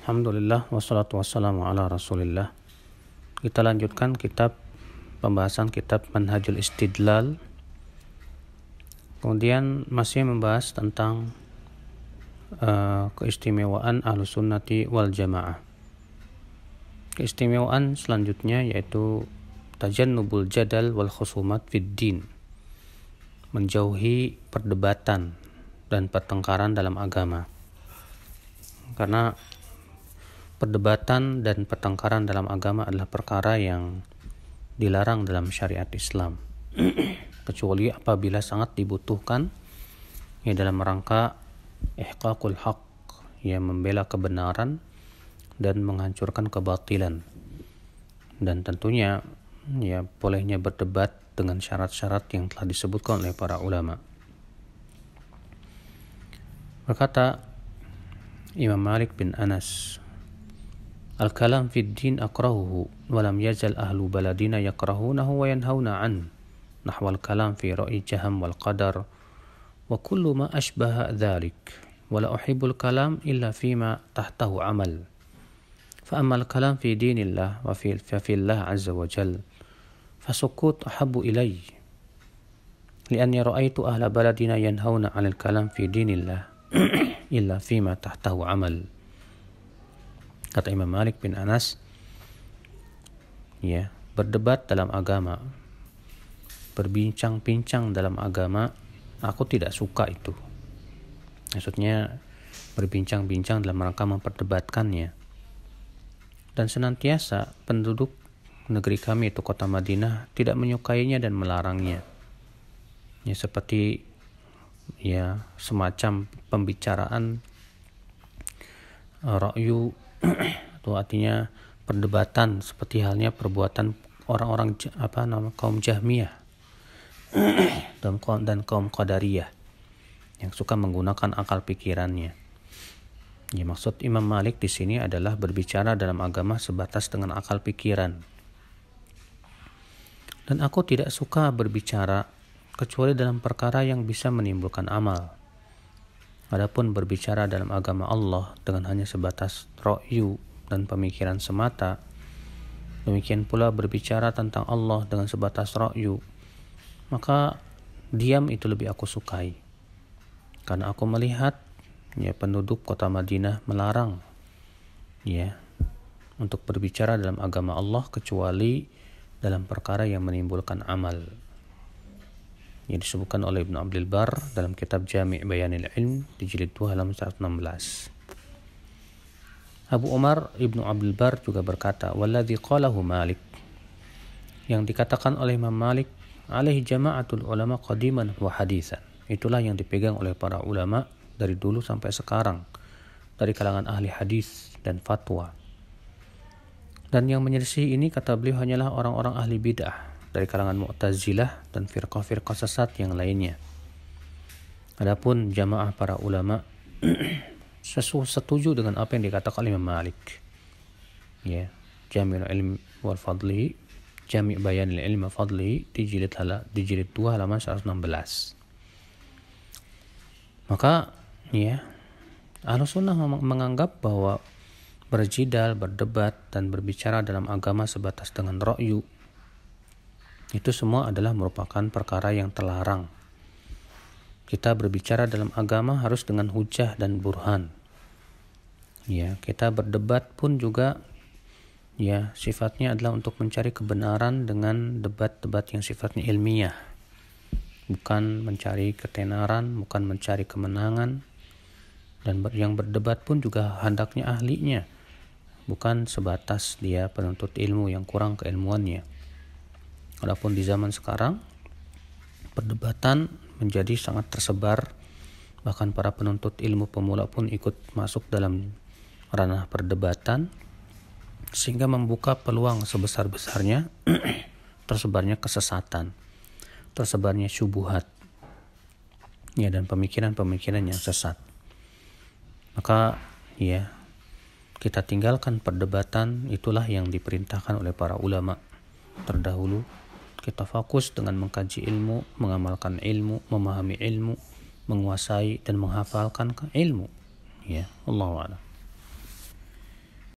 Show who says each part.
Speaker 1: Alhamdulillah wassalatu wassalamu ala Rasulillah. Kita lanjutkan pembahasan kitab Manhajul Istidlal. Kemudian masih membahas tentang keistimewaan Ahlus Sunnati wal Jamaah. Keistimewaan selanjutnya yaitu tajannubul jadal wal khusumat fid din. Menjauhi perdebatan dan pertengkaran dalam agama. Karena perdebatan dan pertengkaran dalam agama adalah perkara yang dilarang dalam syariat Islam. Kecuali apabila sangat dibutuhkan dalam rangka ihqaqul haq, membela kebenaran dan menghancurkan kebatilan. Dan tentunya bolehnya berdebat dengan syarat-syarat yang telah disebutkan oleh para ulama. Berkata Imam Malik bin Anas, Al-kalam fid din akrahuhu walam yazal ahlu baladina yakrahunahu wa yanhauna an nahwal kalam fi ra'i jaham wal qadar wa kullu ma ashbaha dhalik wa la uhibbul kalam illa fima tahtahu amal fa amma al-kalam fi dinillah wa fi Allah azza wa jal fasukut ahabbu ilay lianni ra'aitu ahla baladina yanhauna 'anil kalam fi dinillah illa fima tahtahu amal. Kata Imam Malik bin Anas, berdebat dalam agama, berbincang-bincang dalam agama, aku tidak suka itu. Maksudnya berbincang-bincang dalam rangka memperdebatkannya. Dan senantiasa penduduk negeri kami itu kota Madinah tidak menyukainya dan melarangnya. Seperti semacam pembicaraan ra'yu, itu artinya perdebatan seperti halnya perbuatan orang-orang kaum Jahmiyah dan kaum Qadariyah yang suka menggunakan akal pikirannya. Maksud Imam Malik di sini adalah berbicara dalam agama sebatas dengan akal pikiran. Dan aku tidak suka berbicara kecuali dalam perkara yang bisa menimbulkan amal. Adapun berbicara dalam agama Allah dengan hanya sebatas ra'yu dan pemikiran semata, demikian pula berbicara tentang Allah dengan sebatas ra'yu, maka diam itu lebih aku sukai. Karena aku melihat penduduk kota Madinah melarang untuk berbicara dalam agama Allah kecuali dalam perkara yang menimbulkan amal. Yang disebutkan oleh Ibnu Abdul Bar dalam kitab Jami' Bayanil Ilm di jilid 2 halaman 116. Abu Umar Ibnu Abdul Bar juga berkata, "Walladzi qalahu Malik." Yang dikatakan oleh Imam Malik, alaihi jama'atul ulama qadiman wa haditsan. Itulah yang dipegang oleh para ulama dari dulu sampai sekarang, dari kalangan ahli hadis dan fatwa. Dan yang menyelisih ini, kata beliau, hanyalah orang-orang ahli bid'ah dari kalangan Mu'tazilah dan firqah-firqah sesat yang lainnya. Adapun jamaah para ulama setuju dengan apa yang dikatakan oleh Imam Malik. Jami'ul Ilm wal Fadli, Jami' Bayanil Ilm wal Fadli di jilid 2 halaman 116. Maka Ahlus Sunnah menganggap bahwa berjidal, berdebat dan berbicara dalam agama sebatas dengan ra'yu itu semua adalah merupakan perkara yang terlarang. Kita berbicara dalam agama harus dengan hujah dan burhan. Kita berdebat pun juga sifatnya adalah untuk mencari kebenaran dengan debat-debat yang sifatnya ilmiah. Bukan mencari ketenaran, bukan mencari kemenangan. Dan yang berdebat pun juga hendaknya ahlinya, bukan sebatas dia penuntut ilmu yang kurang keilmuannya. Walaupun di zaman sekarang perdebatan menjadi sangat tersebar, bahkan para penuntut ilmu pemula pun ikut masuk dalam ranah perdebatan, sehingga membuka peluang sebesar-besarnya tersebarnya kesesatan, tersebarnya syubhat, dan pemikiran-pemikiran yang sesat. Maka kita tinggalkan perdebatan, itulah yang diperintahkan oleh para ulama terdahulu. Kita fokus dengan mengkaji ilmu, mengamalkan ilmu, memahami ilmu, menguasai dan menghafalkan ilmu. Allahu a'lam.